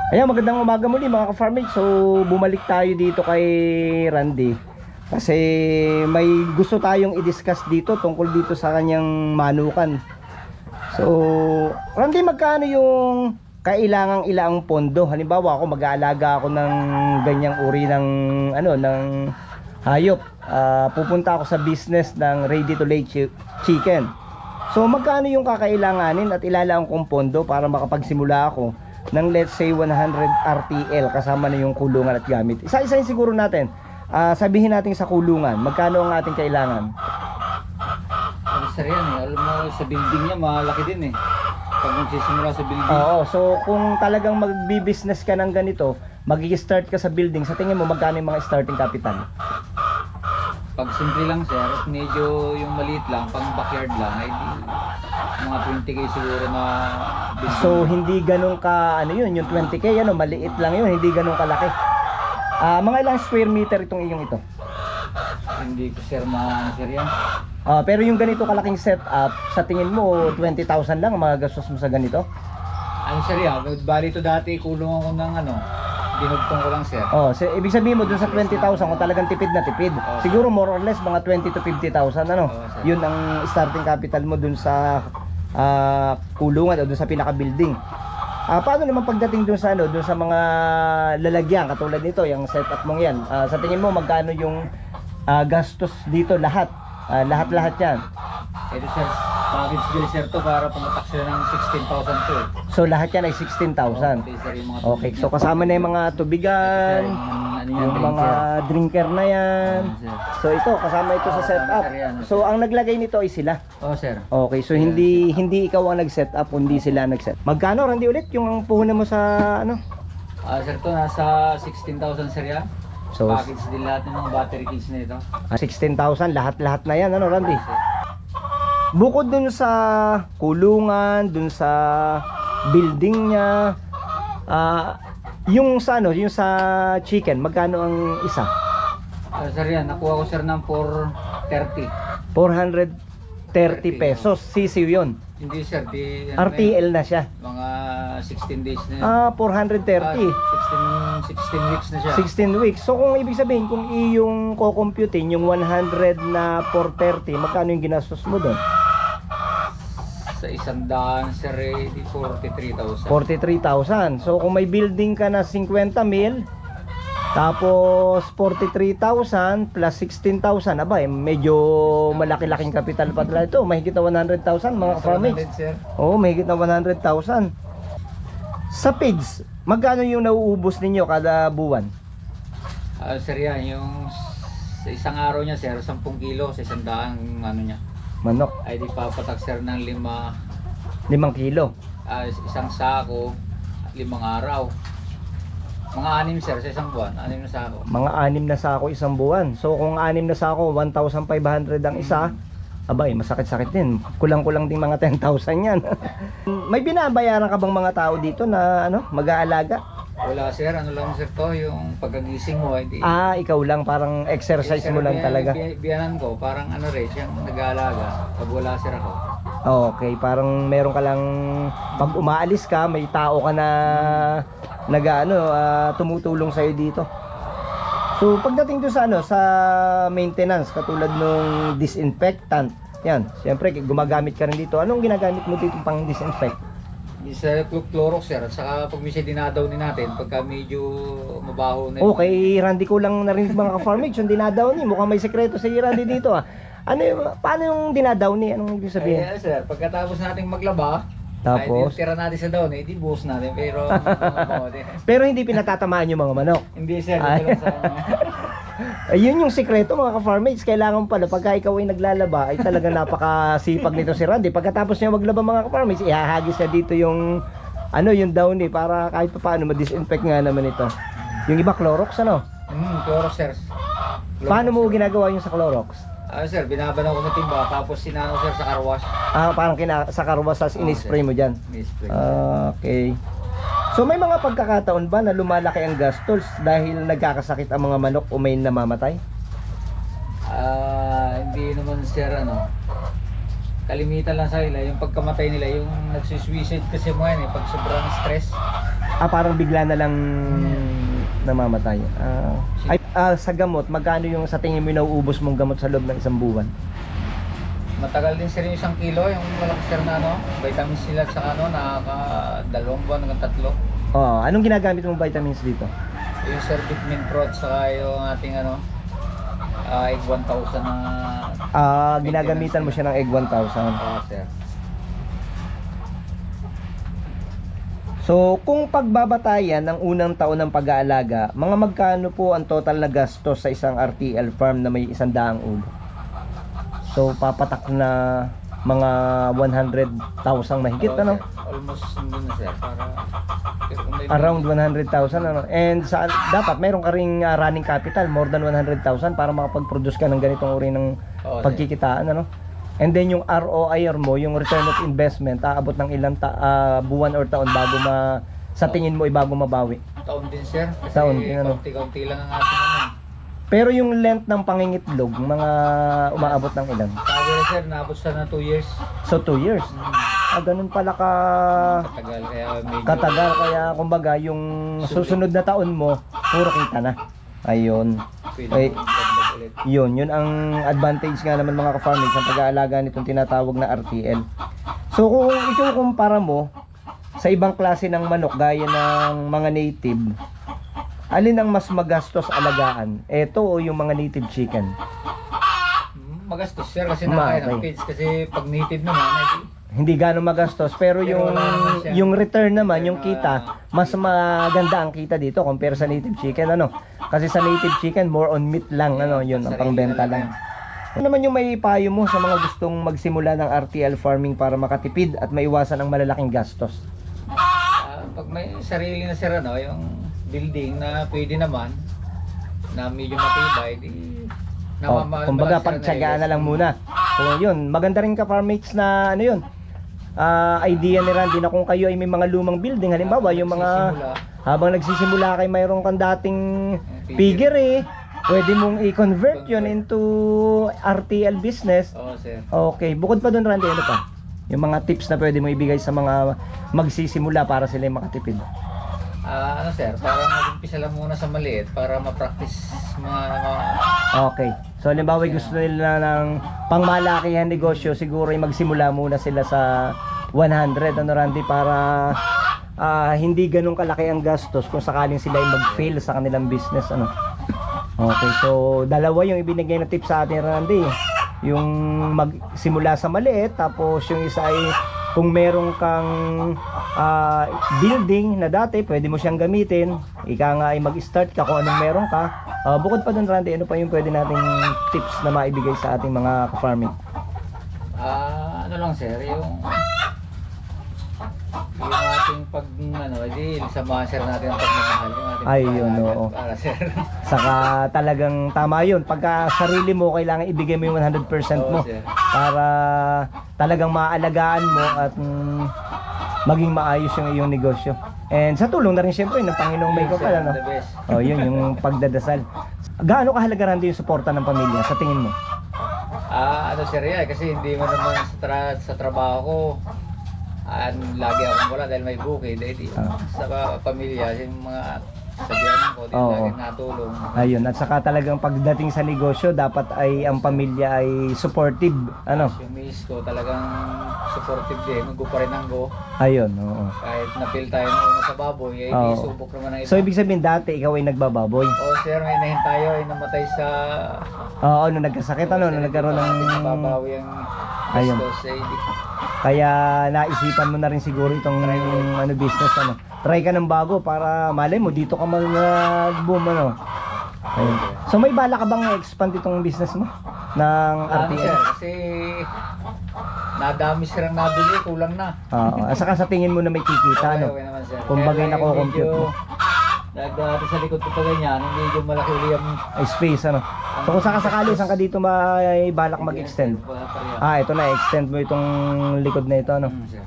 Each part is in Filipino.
Ayan, magandang umaga muli mga ka-farming. So, bumalik tayo dito kay Randy. Kasi may gusto tayong i-discuss dito tungkol dito sa kanyang manukan. So, Randy, magkano yung kailangang ilaang pondo? Halimbawa, ako mag-aalaga ako ng ganyang uri ng ng hayop. Pupunta ako sa business ng ready to lay chicken. So, magkano yung kakailanganin at ilalaang kong pondo para makapagsimula ako ng let's say 100 RTL kasama na yung kulungan at gamit. Isa-isahin siguro natin. Sabihin natin sa kulungan, magkano ang ating kailangan? Ano sir yan eh, alam mo sa building niya malaki din eh. Pag magsisimula sa building. Oo, so kung talagang magbi-business ka ng ganito, mag-i-start ka sa building, sa tingin mo magkano yung mga starting capital? Pag simple lang sir, at medyo yung maliit lang, pang backyard lang, ay di, mga 20k siguro na building. So hindi ganun ka, yung 20k, maliit lang yun, hindi ganun kalaki. Mga ilang square meter itong iyong ito? Hindi ko sir sir yan. Pero yung ganito kalaking setup, sa tingin mo 20,000 lang ang magagastos mo sa ganito? Ano sir yan, bali to dati kulungan ko ng dinugtong ko lang sir. So, ibig sabihin mo dun sa 20,000 kung talagang tipid na tipid, siguro more or less mga 20 to 50,000 yun ang starting capital mo dun sa kulungan o dun sa pinaka-building. Paano naman pagdating dun sa dun sa mga lalagyan katulad nito, yung setup mong yan? Sa tingin mo magkano yung gastos dito lahat? Lahat-lahat yan. Ito sir, package deal sir to para pumatak sila ng 16,000 to eh. So lahat yan ay 16,000. Okay, so kasama na yung mga tubigan, yung mga drinker na yan. So ito, kasama ito sa setup. So ang naglagay nito ay sila. Sir. Okay, so hindi ikaw ang nag-setup, kundi sila nag-set. Magkano Randy ulit yung puhunan mo sa Sir to nasa 16,000 sir yan. So Package din lahat ng mga battery kits na ito. 16,000 lahat-lahat na yan, Randy? Bukod dun sa kulungan, dun sa building niya, yung sa chicken, magkano ang isa? Sir yan, nakuha ko sir ng 430. 430 pesos, sisiw yun. Hindi sir, RTL na siya. mga 16 days na yun. 430. 16 weeks na siya. 16 weeks. So kung ibig sabihin, kung iyong ko-computein yung 100 na 430, magkano yung ginastos mo doon? Sa 100 sir, di 43,000. 43,000. So kung may building ka na 50 mil, tapos 43,000 plus 16,000, medyo malaki-laking kapital pa talaga ito. Mahigit na 100,000 mga farmers. Oo, mahigit na 100,000. Sa pigs, magkano yung nauubos ninyo kada buwan? Sir yan, yung sa isang araw niya sir, 10 kilo sa 100 niya. Manok, Ay di papatak sir ng 5 kilo. isang sako, 5 araw. Mga 6 sir sa isang buwan, 6 na sako. Mga 6 na sako isang buwan. So kung 6 na sako, 1,500 ang isa. Masakit-sakit din. Kulang-kulang din mga 10,000 yan. May binabayaran ka bang mga tao dito na mag-aalaga? Wala sir, ano lang sir to, yung pagkagising mo, hindi. Ikaw lang, parang exercise mo lang talaga. Biyanan ko, parang rin, siyang nag-aalaga. Pag wala sir ako. Okay, parang meron ka lang, pag umaalis ka, may tao ka na tumutulong sa'yo dito. So pagdating doon sa maintenance, katulad nung disinfectant, yan, siyempre gumagamit ka rin dito. Anong ginagamit mo dito pang disinfect? Isa Clorox sir, at saka pag minsan dinadaw din natin, pagka medyo mabaho na Okay, Randy ko lang narinig mga ka-farmage, yung dinadaw ni, mukhang may sekreto sa Randy dito paano yung dinadaw ni? Anong ibig sabihin? Sir, pagkatapos nating maglaba, Tapos? kahit yung tira natin sa daon, di buhos natin, pero Pero hindi pinatatamaan yung mga manok. hindi sir, dito lang sa Ayun yung sikreto mga ka-farmates. Kailangan pala pagka ikaw ay naglalaba ay talaga napakasipag nito si Randy. Pagkatapos niya maglaba mga ka-farmates, ihahagis niya dito yung yung downy para kahit pa paano ma-disinfect nga naman ito. Yung iba Clorox Clorox sir. Paano mo ginagawa yung sa Clorox? Sir, binabanaw ko sa timba, tapos sinano sir sa car wash. Parang sa karwas tas in-spray mo dyan. In-spray. Okay. So may mga pagkakataon ba na lumalaki ang gastos dahil nagkakasakit ang mga manok o may namamatay? Hindi naman sir kalimitan lang sa nila yung pagkamatay nila, yung nagsisuicide kasi mo yan pag sobrang stress. Parang bigla na lang namamatay. Sa gamot, magkano yung sa tingin mo nauubos mong gamot sa loob ng isang buwan? Matagal din sir yung 1 kilo, yung malaki sir na ano, vitamins sila sa ano, nakaka 2 buwan hanggang 3. Anong ginagamit mong vitamins dito? Yung sir vitamin Pro at saka yung ating ano, egg 1,000 na Ginagamitan mo siya ng egg 1,000. sir. So, kung pagbabatayan ng unang taon ng pag-aalaga, mga magkano po ang total na gastos sa isang RTL farm na may 100 ulo? So, papatak na mga 100,000 mahigit, Oo, ano? sir. Almost hindi na sir, para kung may Around 100,000, ano? And dapat mayroon ka ring running capital, more than 100,000 para makapag-produce ka ng ganitong uri ng Oo, sir. pagkikitaan, ano? And then yung ROI mo, yung return of investment, aabot ng ilang buwan or taon bago sa tingin mo bago mabawi. Taon din sir, kasi Taon din, ano? kaunti-kaunti lang ang ating ano. Pero yung length ng pangingitlog, mga umaabot ng ilan? Sabi na sir, naabot siya na 2 years. So 2 years. Ganun pala Katagal, kaya medyo katagal, kaya kumbaga yung susunod na taon mo, puro kita na. Ayun. pwede Ay, mong dagdag ulit. yun ang advantage nga naman mga ka-farming sa pag-aalaga nitong tinatawag na RTL. So kung ikukumpara mo sa ibang klase ng manok gaya ng mga native, alin ang mas magastos alagaan? Ito o yung mga native chicken? Magastos sir kasi nakain ang Okay. feeds, kasi pag native naman, Hindi gano'ng magastos, pero Pero wala naman siya. yung return naman, yung kita, mas maganda ang kita dito compare sa native chicken, ano? Kasi sa native chicken more on meat lang, ano, yun ang pangbenta lang. Ano naman yung may payo mo sa mga gustong magsimula ng RTL farming para makatipid at maiwasan ang malalaking gastos? pag may sarili na sir ano, yung building na pwede naman na medyo matibay, di Kumbaga pagtiyagaan na lang muna. Kung yun, maganda rin ka farmmates na ano yun, idea ni Randy na kung kayo ay may mga lumang building, halimbawa yung mga habang nagsisimula kayo mayroon kang dating piggery, pwede mong i-convert yun into RTL business. Oo sir. Okay, bukod pa doon Randy, ano pa? Yung mga tips na pwede mo ibigay sa mga magsisimula para sila makatipid. Ano sir, para mag-umpisa lang muna sa maliit para ma-practice mga Okay. So halimbawa gusto nila ng pangmalakihan negosyo, siguro ay magsimula muna sila sa 100 ano Randy, para hindi ganun kalaki ang gastos kung sakaling sila ay mag-fail sa kanilang business, ano. Okay, so dalawa yung ibinigay na tip sa atin Randy. Yung magsimula sa maliit, tapos yung isa ay kung meron kang building na dati, pwede mo siyang gamitin. Ika nga ay mag-start ka kung anong meron ka. Bukod pa dun Randy, ano pa yung pwede nating tips na maibigay sa ating mga farming? ano lang sir, yung ating pag ano, di samahan sir natin ang pagmamahal, yung ating Ayun, pag-aalaga oo. para sir. Saka talagang tama yun. Pagka sarili mo, kailangan ibigay mo yung 100% mo Oo, sir. para talagang maaalagaan mo at maging maayos yung iyong negosyo. And sa tulong na rin siyempre ng Panginoong may kapal, ano? The best. Yun yung pagdadasal. Gaano kahalaga Randy yung suporta ng pamilya sa tingin mo? Ano sir yan, kasi hindi mo naman sa trabaho ko, lagi akong wala dahil may bukid, sa pamilya, yung mga sabihan ko, di Oo. lagi natulong. Ayun, at saka talagang pagdating sa negosyo, dapat ay ang pamilya ay supportive, ano? Yung miss ko talagang supportive din, go pa rin ang go. Ayun, oo. Kahit napil tayo na una sa baboy, Oo. isubok naman ang iba. So ibig sabihin dati ikaw ay nagbababoy. Sir, may nahin tayo, ay namatay sa... Oo, nung nagkasakit, ano, nung nagkaroon ng... Nababawi ang Ayun. gastos, Kaya naisipan mo na rin siguro itong business, ano. Try ka ng bago para malay mo dito ka mag-boom, ano. Ayun. So may bala ka bang i-expand itong business mo ng Sir, RTL? kasi nadami sir ang nabili, kulang na. Oo, at saka sa tingin mo na may kikita, ano. Okay naman sir. Kumbaga Kaya nako-compute medyo- mo. Dahil sa likod ko pa ganyan, medyo malaki uli ang... Space, ano. So kung sakasakali, saan ka dito may balak mag-extend? Ito na, extend mo itong likod na ito, ano. Sir.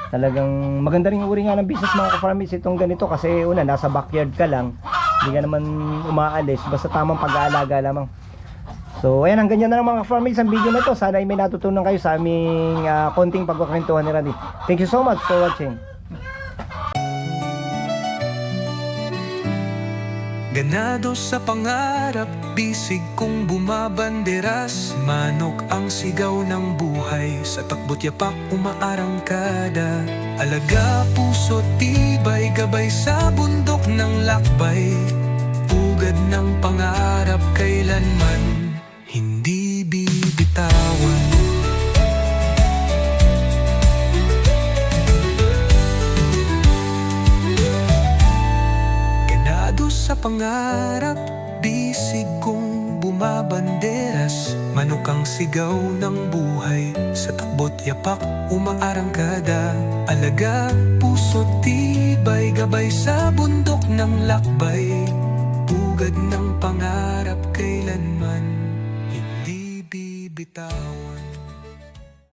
Talagang maganda rin yung uri nga ng business mga ka-farmers itong ganito, kasi una, nasa backyard ka lang, hindi ka naman umaalis, basta tamang pag-aalaga lamang. So ayan, ang ganyan na lang mga ka-farmers ang video na to. Sana ay may natutunan kayo sa aming konting pagkakwentuhan ni Randy. Thank you so much for watching. Ganado sa pangarap, bisig kong bumabanderas. Manok ang sigaw ng buhay, sa takbo't yapak umaarangkada. Alaga, puso, tibay, gabay sa bundok ng lakbay. Pugad ng pangarap, kailanman hindi bibitawan. Sa pangarap, bisig kong bumabanderas. Manok ang sigaw ng buhay, sa takbo't yapak umaarangkada. Alaga, puso, tibay, gabay sa bundok ng lakbay. Pugad ng pangarap, kailanman hindi bibitawan.